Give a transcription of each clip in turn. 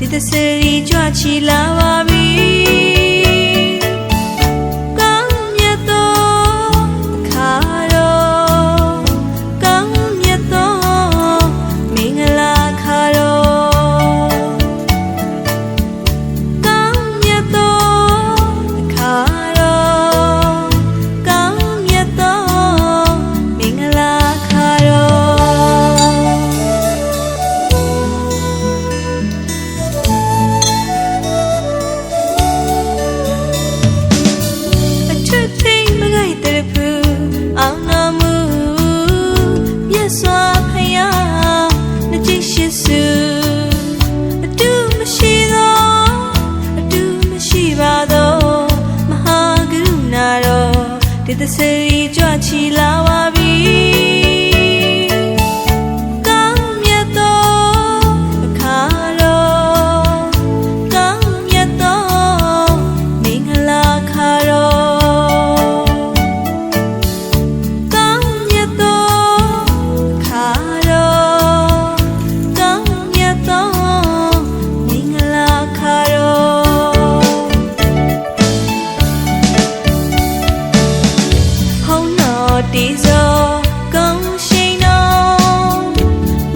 ဒီသစရီကြွချီလာပါပြီကောင်းမြတ်သောအခါတော်ကောင်းမြတ်သောမင်္ဂလာခါတော်ကောင်းမြတ်သောအခါတော်ကောင်းမြတ်သောမင်္ဂလာခါတော်ဒီသစရီကြွချီလာပါပြီကောင်းမြတ်သောအခါတော်ကောင်းမြတ်သောမင်္ဂလာခါတော်ကောင်းမြတ်သောအခါတော်ကောင်းမြတ်သောမင်္ဂလာခါတော်ဒီဇောကောင်းရှိန်တော်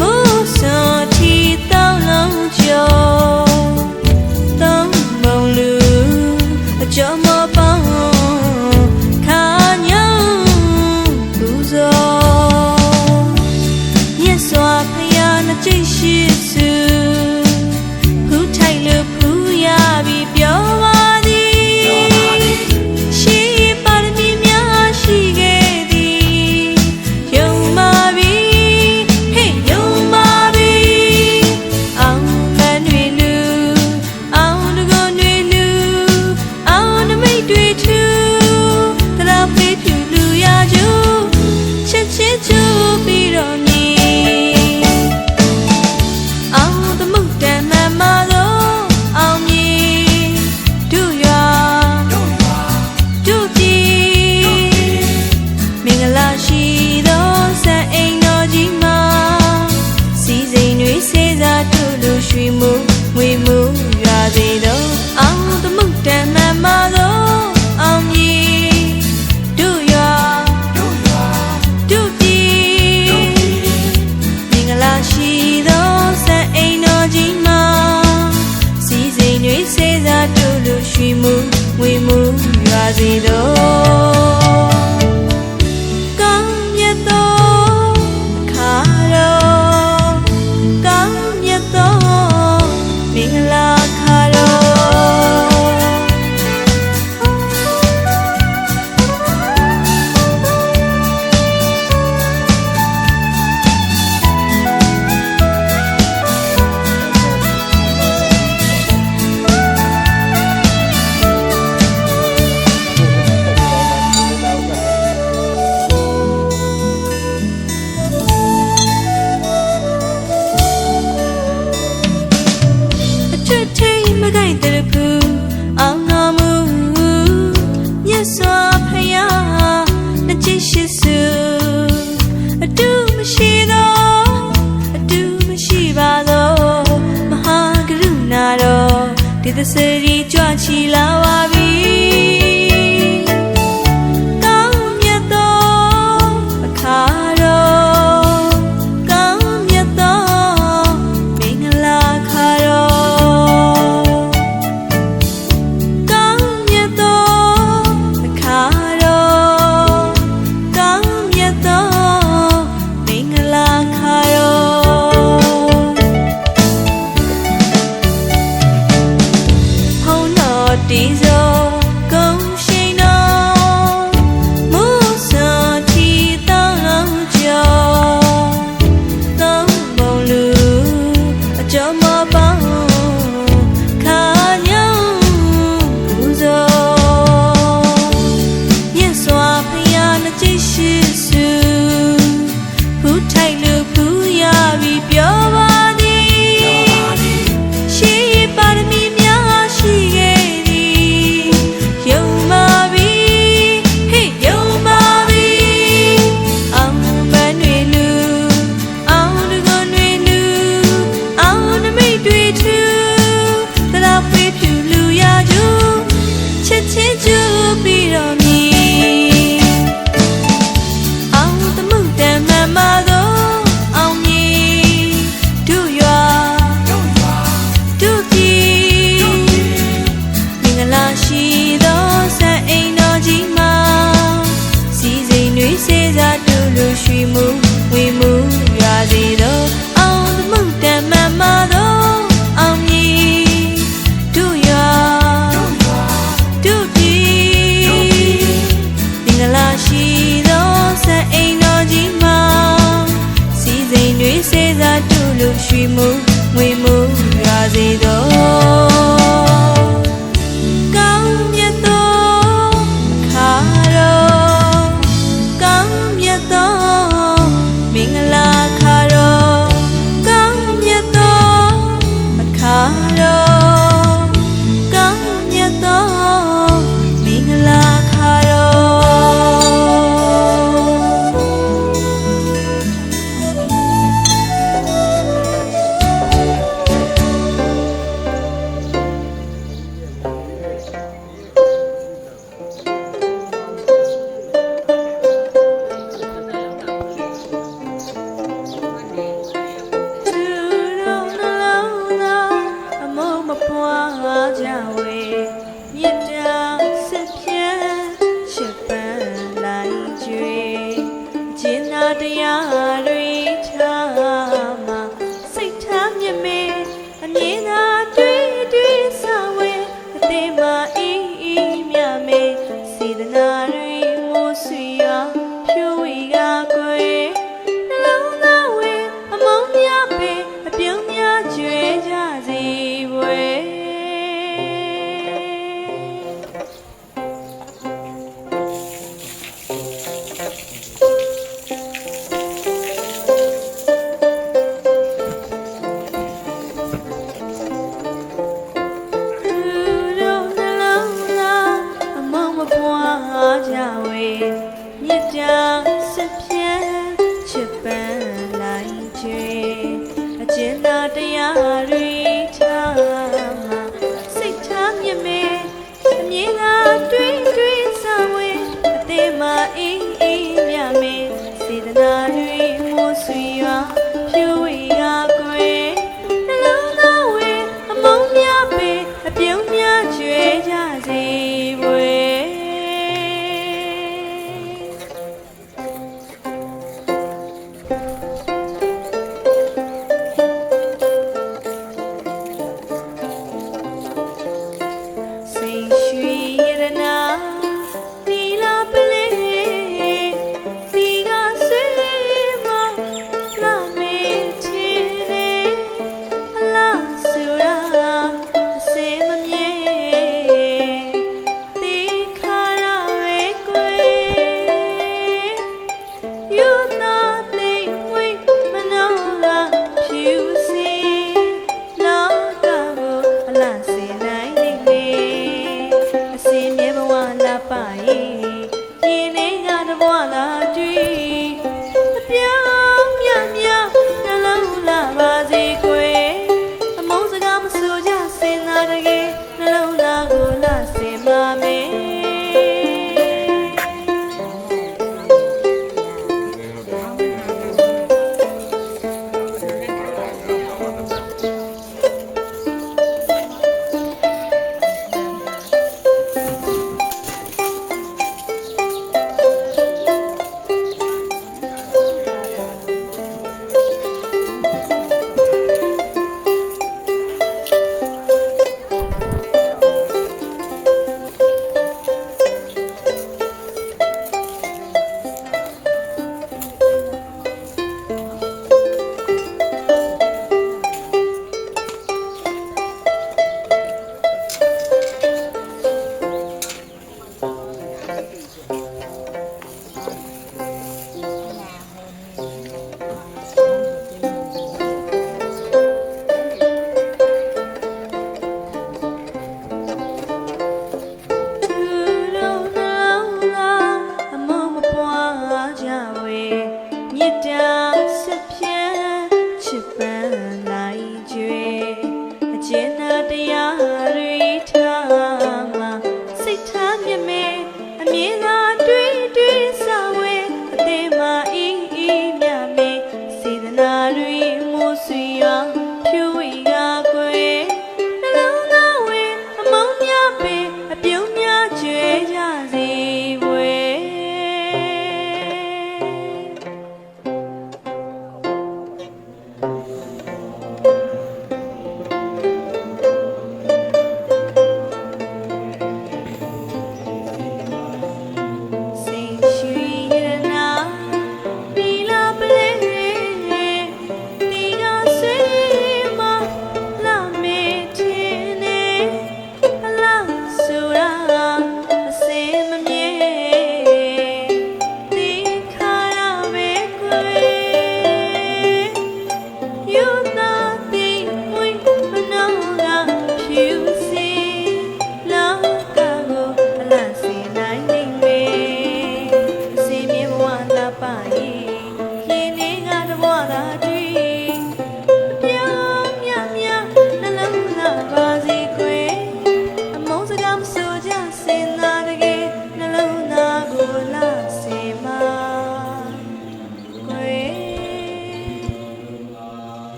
မူစောတီတောင်းလုံးကျော်သုံးမုံလူအကျော်မပေါင်းခါညောင်းသူဇောမြတ်စွာဘုရားနှကြိတ်ရှိစုခုထိုင်လို့ဖူးရပြီးပြောပါရွှေမှုငွေမှုရွာစေတော့အောင်သမုတ်တမ်းမှန်ပါသောအောင်မြည်တို့ရွာတို့ပြည်မင်္ဂလာရှိသောစံအိမ်တော်ကြီးမှာစီစဉ်၍စေစားတို့လူရွှေမှုငွေမှုရွာစေတော့ကောင်းမြတ်သောအခါတော်ကောင်းမြတ်သောမင်္ဂလာခါတော်မကိုင်တဲ့ဖူအောင်တော်မူမြတ်စွာဘုရားနှကြိတ်ရှိစုအတူမရှိသောအတူမရှိပါသောမဟာကရုဏာတော်ဒီသစရီကြွချီလာပါပြီကောင်းမြတ်သောအခါတော်ကောင်းမြတ်သောမင်္ဂလာခါတော်ဒီဇောကောင်းရှိန်တော်မူစောတီတောင်းလုံးကျော်သုံးမုံလူအကျော်မပေါင်းခါညောင်းသူဇောမြတ်စွာဘုရားနှကြိတ်ရှိစုဖူးထိုင်လို့ဖူးရပြီးပြောပါရှိပါရမီများရှိခဲ့to ဝေမြစ်တာဆက်ဖြန်းချစ်ပန်းလိုက်ကျွေကျင်နာတရားတွေထားမှာစိတ်ထားမြတ်မေအမြင်သာတွေ့တွေ့စဝေအသေးမအေးအေးမြမေစေတနာတွေမိုးဆွေရဖြူဝေကကွယ်နှလုံးသားဝေအမုန်းများပေအပြုံးများကျွေကြစီဝေကြဝေမြစ်တာဆက်ဖြန်းချစ်ပန်းလိုက်ကျွေအကျဉ်းသာတရားတွေထားမှာစိတ်ထားမြတ်မေအမြင်သာတွေ့တွေ့စဝေအသေးမအေးအေးမြမေစေတနာတွေမိုးဆွေရွာဖြူဝေကကွယ်နှလုံးသားဝေအမုန်းများပေအပြုံးများကျွေကြစီဝေ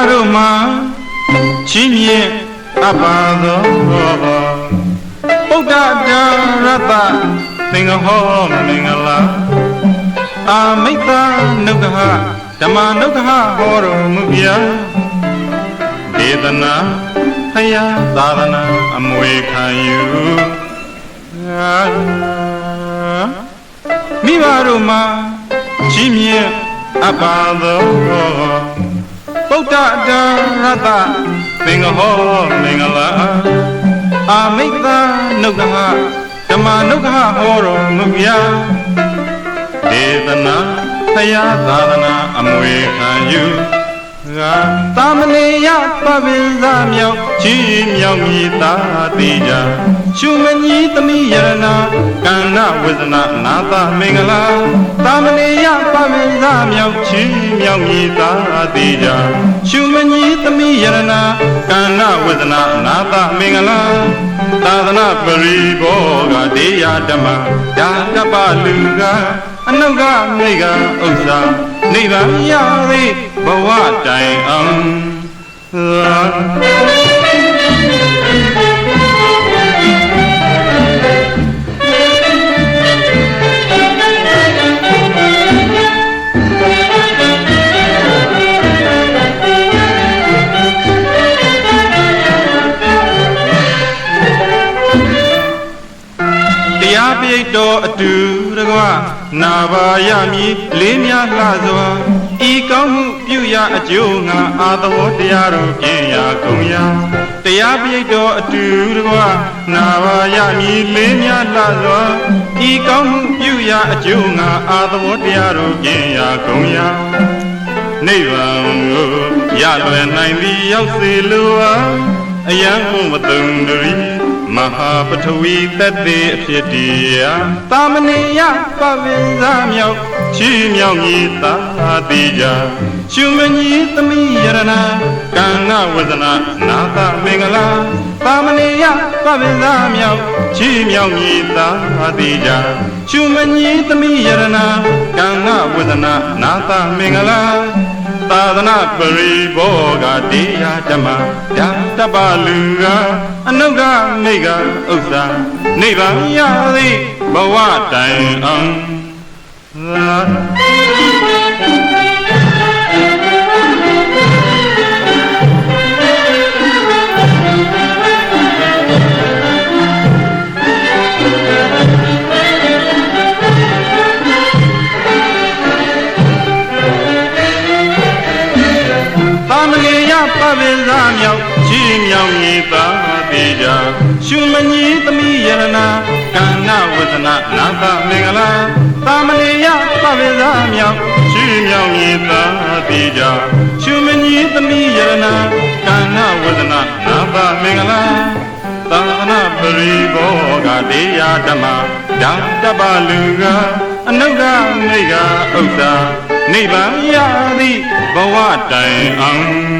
Roma Chimye Abado Oda Rata Singaho Mingala Amita Nukaha Dama Nukaha Horo Mubia Vedana Haya Sadana Amwe Kayu Mivaruma Chimye Abado Bota Rata Singaho Mingala Amita Nukaha Dama Nukaha Horo Mubia Vedana Haya Sadana Amwe Kayu Tamaniya Pavilzamyo Chimyo Mita Tija Shumani Tami Yarana Kana Vizana Nata Mingala Tamaniya Pavilzamyo Chimyo Mita Tija Shumani Tami Yarana Kana Vizana Nata Mingala Tadana Pariboga Deya Dhamma Yadapa Luga Anuga Mega Usa Niva Yari Bawa Dai Do adu ragwa Navayami Limya Lazwa Ikamu Puya Ajunga Adawo Tiaro Kenya Kunya Tiabi do adu ragwa Navayami Limya Lazwa Ikamu Puya Ajunga Adawo Tiaro Kenya Kunya Nevango Yalwe Naindi Yausilua Ayangu Matundari Mahapatawi Tati Pyatia Tamaniya Pavinzamyo Chimyo Gita Tija Shumani Tami Yarana Kana Vizana Nata Mingala Tamaniya Pavinzamyo Chimyo Gita Tija Shumani Tami Yarana Kana Vizana Nata Mingala Tadana Pariboga Deya Dhamma Yadapa Luga Anuga Mega Usa Niva Yari Bawa Dai Pavilzamyo Chimyo Gita Tija Shumani Tami Yarana Kana Vizana Nata Mingala Tamaniya Pavilzamyo Chimyo Gita Tija Shumani Tami Yarana Kana Vizana Nata Mingala Tadana Pariboga Deya Dhamma Yadapa Luga Anuga Mega Usa Niva Yari Bawa Dai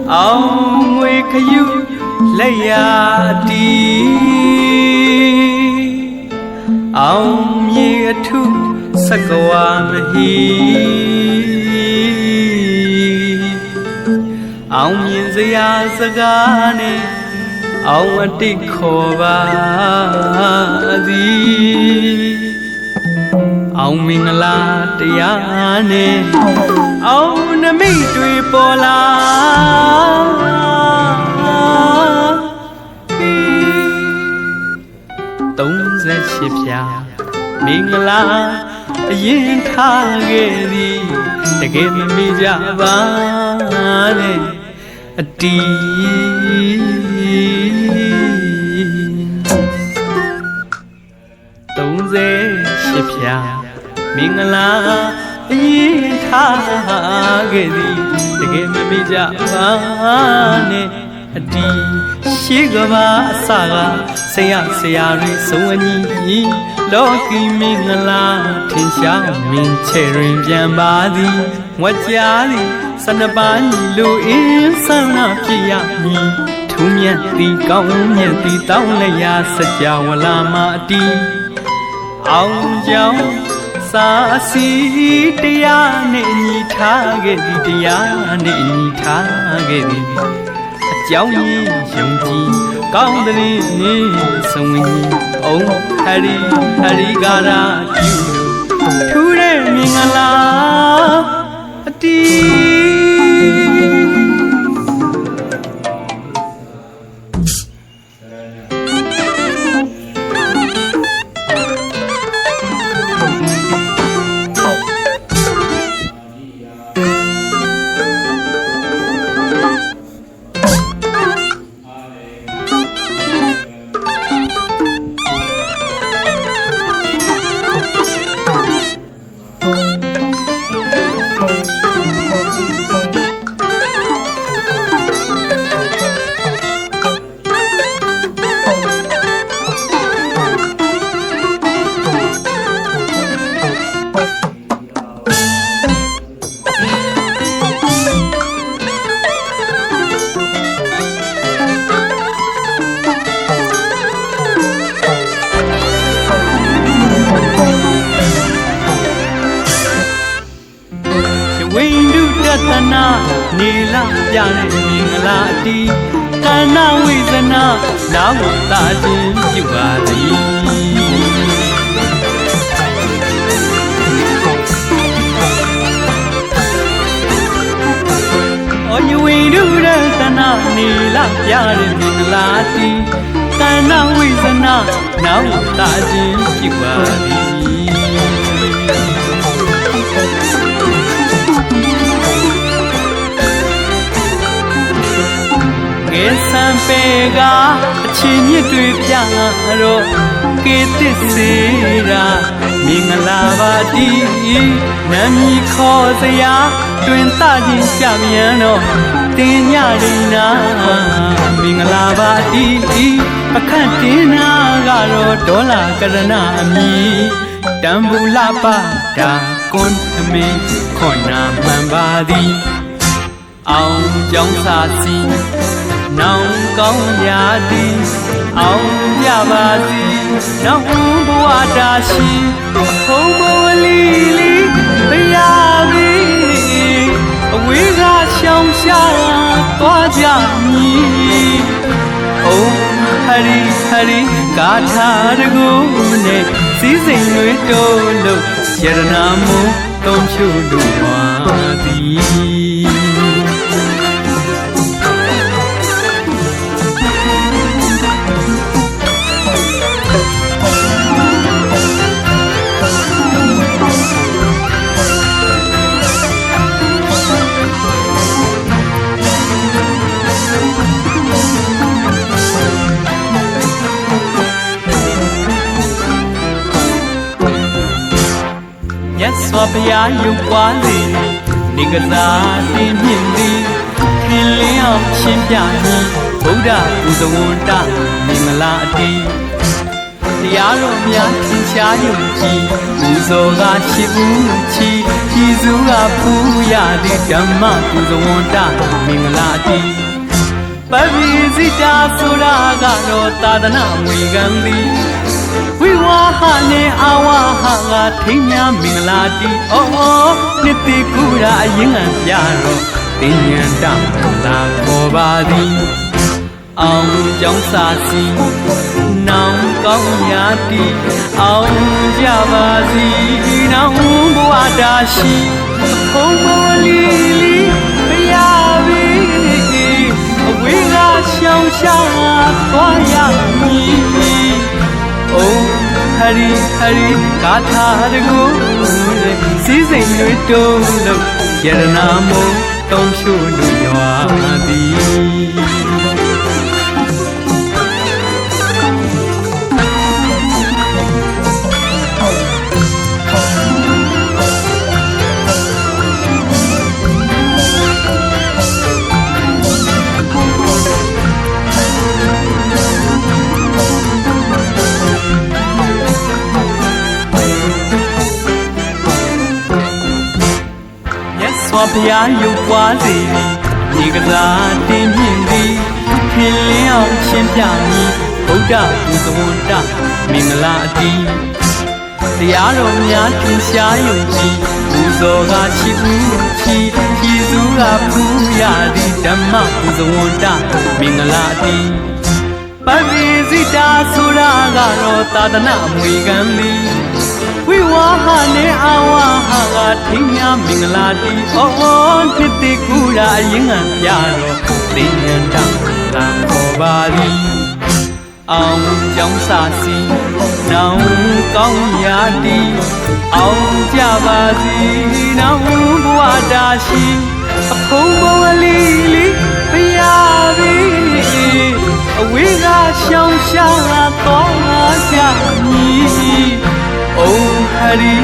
Ông nguy khyu lấy đi ông ye thu sakwan hi ông nhìn zaya sagane ông ati khoba di ông mingla tayane ông nami tui pola tung ze shipya mingla yin tha ge di tage mi ja ba ne ati tung ze shipya Mingala yin tha ge di တကယ်မမေ့ကြပါနဲ့အတီးရှိကဘာအစကဆရာတွေဆုံးအညီလောကီမင်္ဂလာထင်ရှားမင်းချေရင်ပြန်ပါသည်ငွက်ကြားသည်စနပန်းလူအင်းဆန္ဒဖြစ်ရမည်ထူးမြတ်သည်ကောင်းမြတ်သည်တောင်းလျာစကြဝဠာမှာအတီးအောင်ကြောင့်စာစီတရားနဲ့ညီထားခဲ့သည်တရားနဲ့ညီထားခဲ့သည်အကြောင်းရင်းယုံကြည်ကောင်းတဲ့ဆုံးကြီးအောင်ဟရိကာရာပြုထူးတဲ့မင်္ဂလာအတီးနေလာပြတဲ့မင်္ဂလာအတီးကဏ္ဍဝိဇနာနောက်သာခြင်းပြုပါသည်အော်ညဝိတုရတနာနေလာပြတဲ့မင်္ဂလာအတီးကဏ္ဍဝိဇနာနောက်သာခြင်းပြုပါသည်စံပေကအချင်းမြစ်တွေပြတော့ကေသစ်စေရာမင်္ဂလာပါတီနာမည်ခေါ်စရာတွင်သခြင်းကြမြန်တော့တင်ညရင်နာမင်္ဂလာပါတီအခန့်တင်နာကတော့ဒေါ်လာကရဏအမည်တံဘူလာပါဒါကွန်အမင်းခွန်နာမှန်ပါသည်အောင်ကြောင်းစာစီနောင်ကောင်းရာသည်အောင်ကြပါစီနောက်ဘဝတာရှိဘုံဘဝလီဘုရားသည်အဝေးကရှောင်ရှားသွားကြမည်အိုဟရိကာထာတကူနဲ့စည်းစိမ်တွေတိုးလို့ယရနာမုံသုံးဖြူလူဝါသည်စွာဘုရားယုတ်ပွားလေနေကစားတင်မြင့်သည်ထင်လင်းအောင်ရှင်းပြမည်ဗုဒ္ဓပူဇဝန္တမင်္ဂလာအတီးတရားတော်များသင်ရှားယုံကြည်ပူဇော်ကရှိဘူးချီကြည်စုကဖူးရသည်ဓမ္မပူဇဝန္တမင်္ဂလာအတီးပပိစိတာဆိုတာကတော့သာသနာမွေကံသည်ဝိဝါဟနဲ့အာဝါဟကထိမ်းများမင်္ဂလာတီအော်နှစ်တိကူရာအရင်ကပြတော့တင်ညံတလာခေါ်ပါသည်အောင်ကြောင်းစာစီနောင်ကောင်းရာတီအောင်ကြပါစီနောင်ဘဝတာရှိဘုံဘဝလီဘုရားဘီအဝေးကရှောင်ရှားသွားရမည်အိုဟရိကာထာတကူစည်းစိမ်တွေတိုးလို့ယရနာမုံသုံးဖြူလူရွာသည် စွာဘုရားရုပ်ပွားစေသည်ဒီကစားတင်မြင့်သည်ခင်လင်းအောင်ရှင်းပြမည်ဗုဒ္ဓပူဇဝန္တမင်္ဂလာအတီးတရားတော်များထင်ရှားယုံကြည်ပူဇော်ကချီးဦးချီးကျေးဇူးကပူရသည်ဓမ္မပူဇဝန္တမင်္ဂလာအတီးပရိစိတာဆိုတာကတော့သာသနာအမွေခံသည်ဝိဝါဟနဲ့အာဝါဟကထင်းများမင်္ဂလာတီဩဖြစ်တိကူရာအရင်ကပြတော့သိဉ္ဇံတလာပေါ်ပါသည်အောင်ကြောင်းစာစီနောင်ကောင်းရာတီအောင်ကြပါစီနောင်ဘဝတာရှိအဖုံးဘဝလေးလေးဖရာပြီအဝေးကရှောင်းရှာတော့ငါကြမည်ဩဟရိ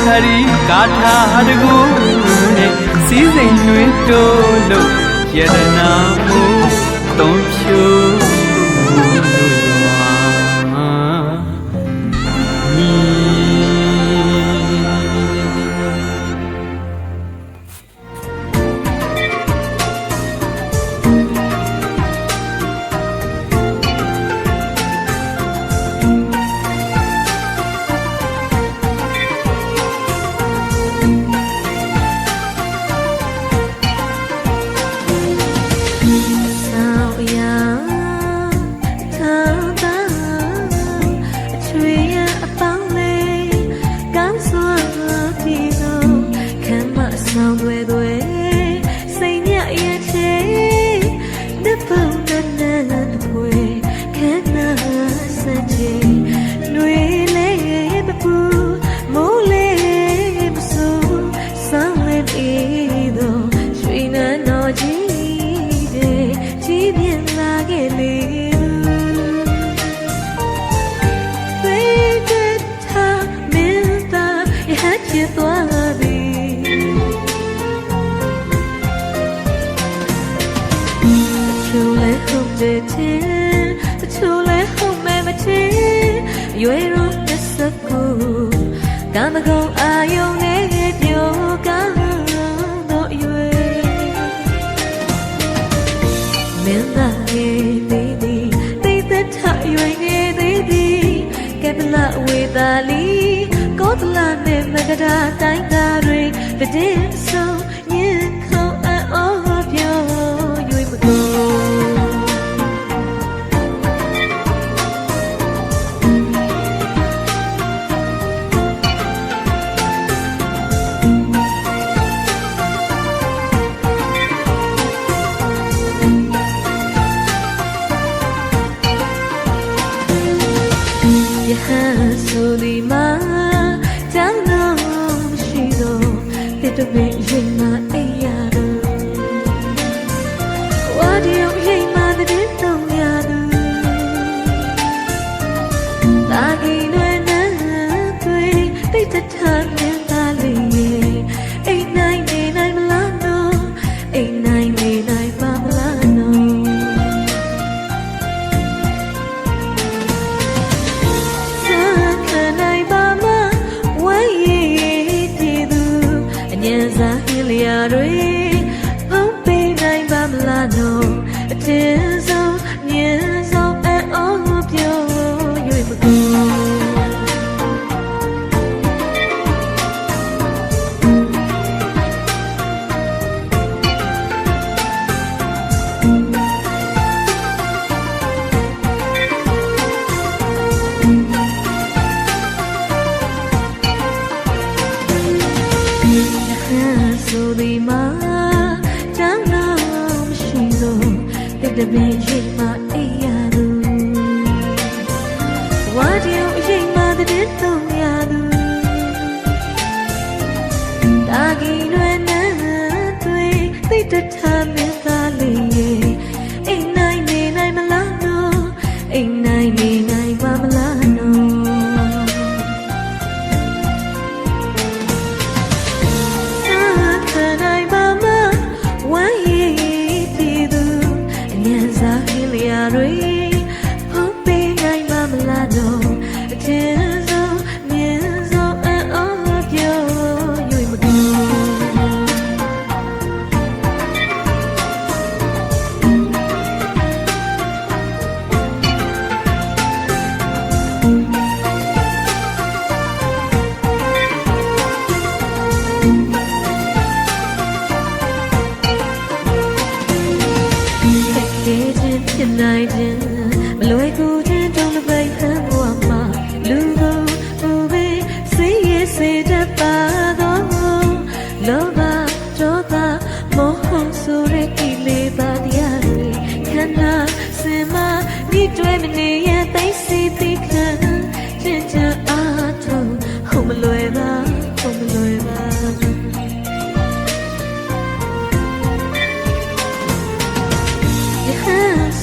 ဟရိကာထာတကူနဲ့စီးစိမ်တွင်တိုးလို့ယရနာမှုသုံးဖြူရွေရောသစ္စာကိုကာမဂုဏ်အာယုန်နဲ့ပြောကားတော့ရွေမင်းသားရဲ့သေးသည်သိသက်ထရွေငယ်သေးသည်ကဲပလဝေသာလီကောသလနဲ့မကတာတိုင်းသားတွေတည်ဆုံးညင်ခုံအော်ပြောရွေမကိုဆိုဒီမှာတောင်းတော့မရှိတော့တဲ့တပည့်ရင်မအိပ်ရတော့ဝါဒီယုံရင်မတဲ့တုံးရတော့လာကြီးလွယ်နေတွေ့တိတ်တထားနေတာလေးအိမ်နိုင်နေနိုင်မလားနော်အိမ်နိုင်နေနိုင်ပါမလားနော်တွေဖုံးပေးနိုင်ပါမလားနော်အတင်းဆုံးညင်ဆုံးအော်ပြောရွေမကိုဆိုဒီမှာတောင်းတော့မရှိတော့တဲ့တပည့်ရင်မအိပ်ရတော့ဝါဒီယုံရင်မတဲ့တုံးရတော့တာကြီးလွယ်နေတွေ့သိတထားမင်းသားလေးအိမ်နိုင်နေနိုင်မလားနော်အိမ်နိုင်နေနိုင်ပါမလားနော်တွေ နိုင်ခြင်းမလွယ်ကူခြင်းတုံးတစ်ပိတ်ဟန်ဘဝမှာလူကိုဘူပဲစေးရစေတတ်ပါတော့လောဘဒေါသမောဟဆိုတဲ့ကိလေသာတရားတွေခန္ဓာစင်မဒီတွေမနေရသိစီသိခံချစ်ချအားထုတ်ဟုံမလွယ်ပါဟုံမလွယ်ပါ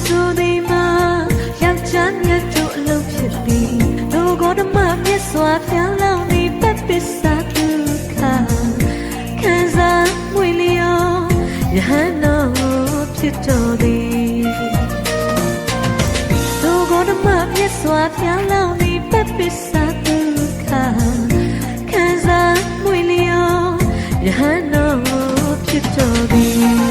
ဆိုဒီမှာယောက်ျားမြတ်တို့အလုပ်ဖြစ်ပြီးတို့ကိုယ်ဓမ္မမြတ်စွာပြောင်းလောင်းနေပတ်ပစ္စဒုက္ခခံစားမွေလျောယဟန်တော်ဖြစ်တော်သည်တို့ကိုယ်ဓမ္မမြတ်စွာပြောင်းလောင်းနေပတ်ပစ္စဒုက္ခခံစားမွေလျောယဟန်တော်ဖြစ်တော်သည်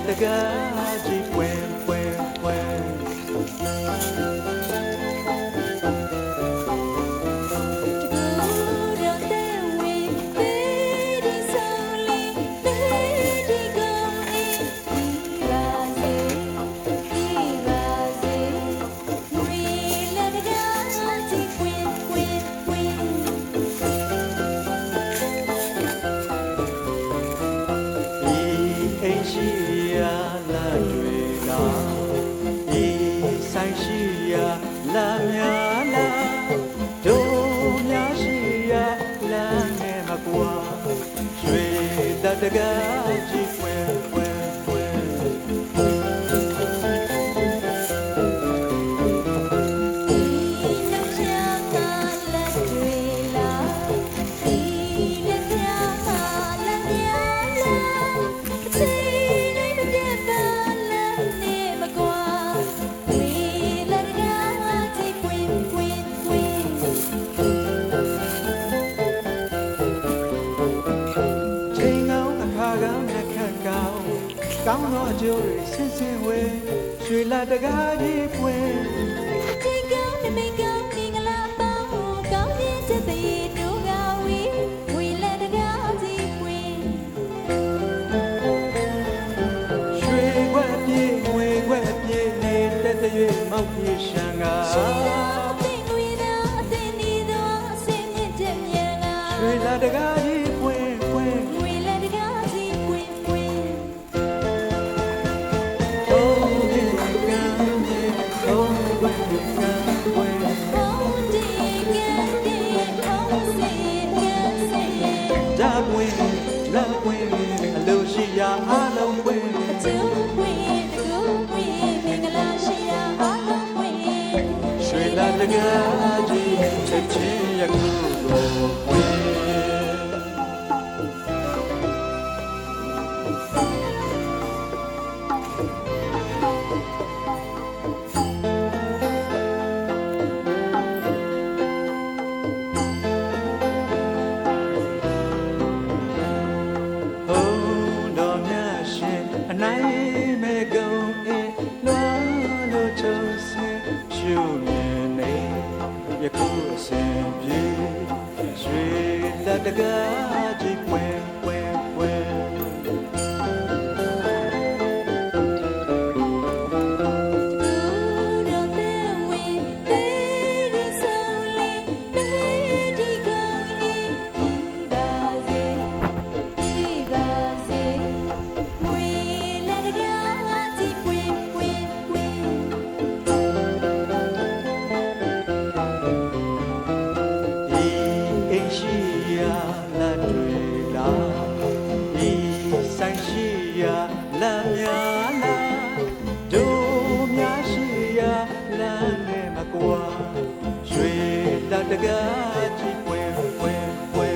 တကားကြီးပွင့်ပွင့်ပွင့်လာများလာတို့များရှိရာလာငယ်မကွာရွှေတတကားကြီးပွင့်ပွင့်ပွင့်ကောင်းသောအကျိုးတွေဆင်းဆင်းဝဲရွှေလာတကားကြီးပွင့်ဒီကောင်းနေကောင်းနေငလာပေါင်းကောင်းခြင်းတဲ့တဲ့တို့ကဝီလာတကားကြီးပွင့်ရွှေခွက်ပြေးငွေခွက်ပြေးနေတဲ့တဲ့၍မောက်ပြေးရှံကရွှေလာတကားကြီးပွင့်ပွင့်လာပွင့်အလို့ရှိရာအလုံးပွင့်သူပွင့်တကူပွင့်မင်္ဂလာရှိရာအလုံးပွင့်ရွှေလာတကားကြီးချက်ချင်းရခုကိုပွင့်နိုင်မဲ့ကုံအေးလွမ်းလို့ချုံစင်ရှုမြင်နေယခုအစဉ်ပြေရွှေလက်တကားကြီးပွင့်ပွင့်ပွင့်လ လမ်းများလားတို့များရှိရာလမ်းနဲ့မကွာရွှေလတကားကြီးပွဲပွဲပွဲ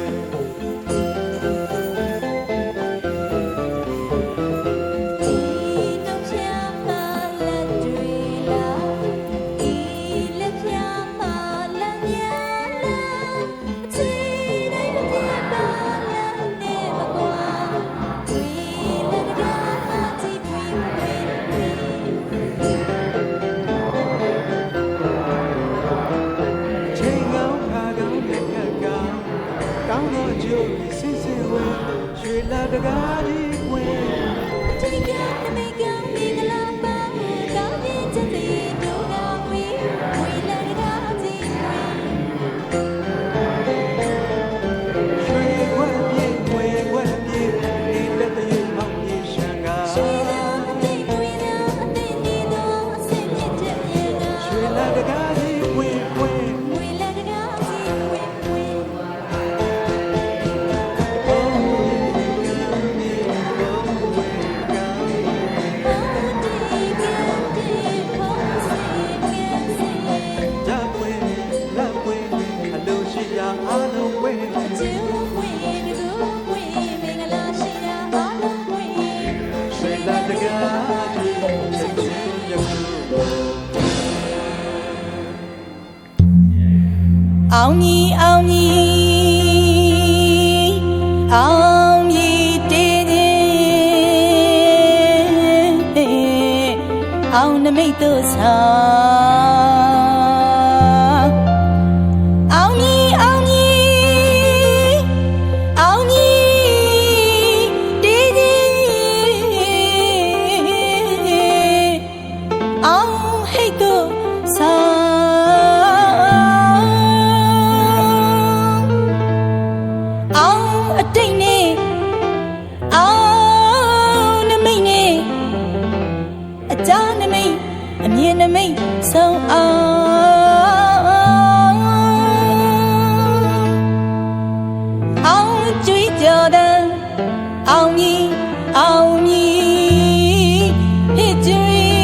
လာတကားကြီးကွယ်ချိကနမေကံမင်္ဂလာပါကောင်းခြင်းချက်စီတို့ကဝေလာတကားကြီးကွယ်ရွှေခွက်ပြေငွေခွက်ပြေနေတဲ့တည်းမောင်ကြီးရှန်ကရွှေလာအသိကွယ်နာအသိနေတော့အစင်မြင့်တဲ့မြေကရွှေလာတကားကြီးကွယ်ကွယ်ငွေလာတကားကြီးကွယ်ကွယ်အားလုံးဝေးကျူဝေးဒီလိုဝေးမင်္ဂလာရှိရာအားလုံးဝေးရွှေလတကားကြီးချက်ချင်းရောက်အောင်ကြီးအောင်ကြီးအောင်ကြီးတည်တည်အောင်နမိတ်တို့ဆောင်အောင်ကြီးအောင်ကြီးအောင်ကြီးတည်တည်အောင်ဟိတ်တို့ဆောင်အောင်အတိတ်နဲ့အောင်နမိတ်နဲ့အကြာနမိတ်အမြင်နမိတ်ဆုံးအောင်ကြွေးကြော်တဲ့အောင်ကြီးအောင်ကြီးဟစ်ကြွေး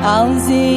အောင်စီ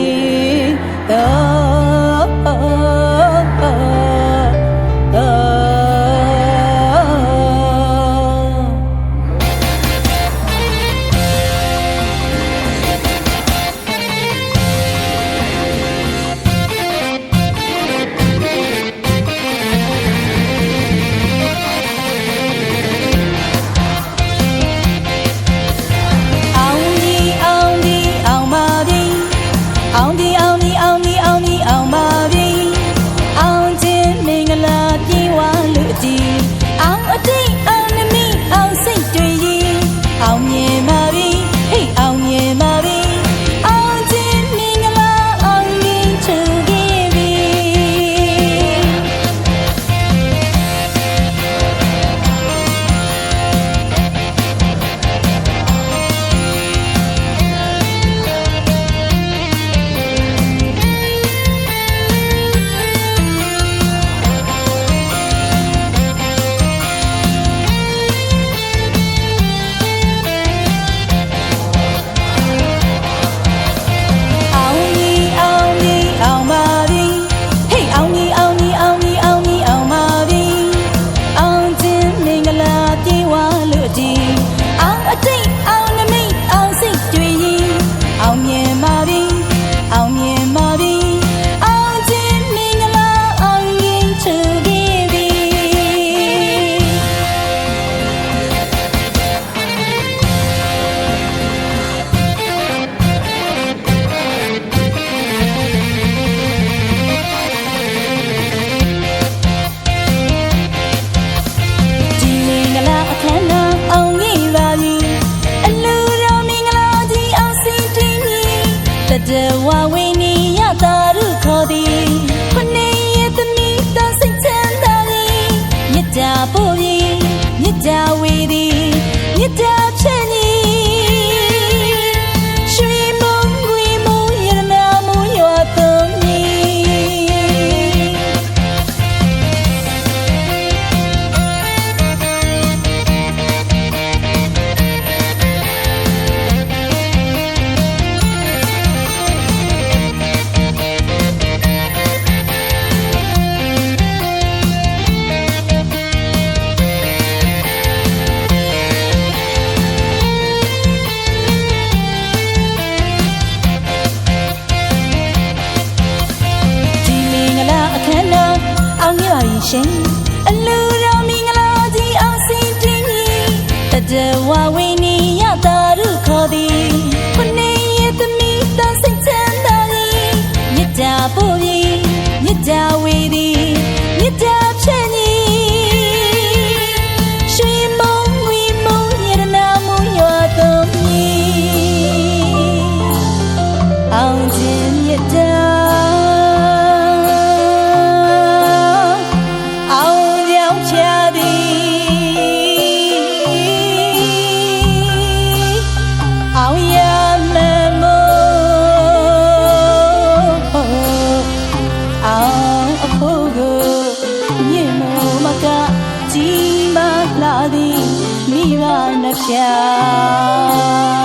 ဝဝိနီယတာရုခေါ်သည်ခொနေရသမီးတန်စိတ်ချမ်းသာသည်မြစ်တာပို့ပြီးမြစ်တာဝေသည်မြစ်တာဖြဲ့ညီရွှေမုံငွေမုံရတနာမုံရွာသွန်မြည်အောင်ခြင်းမြစ်တာကြီးမားလာသည်မိဘနှဖျား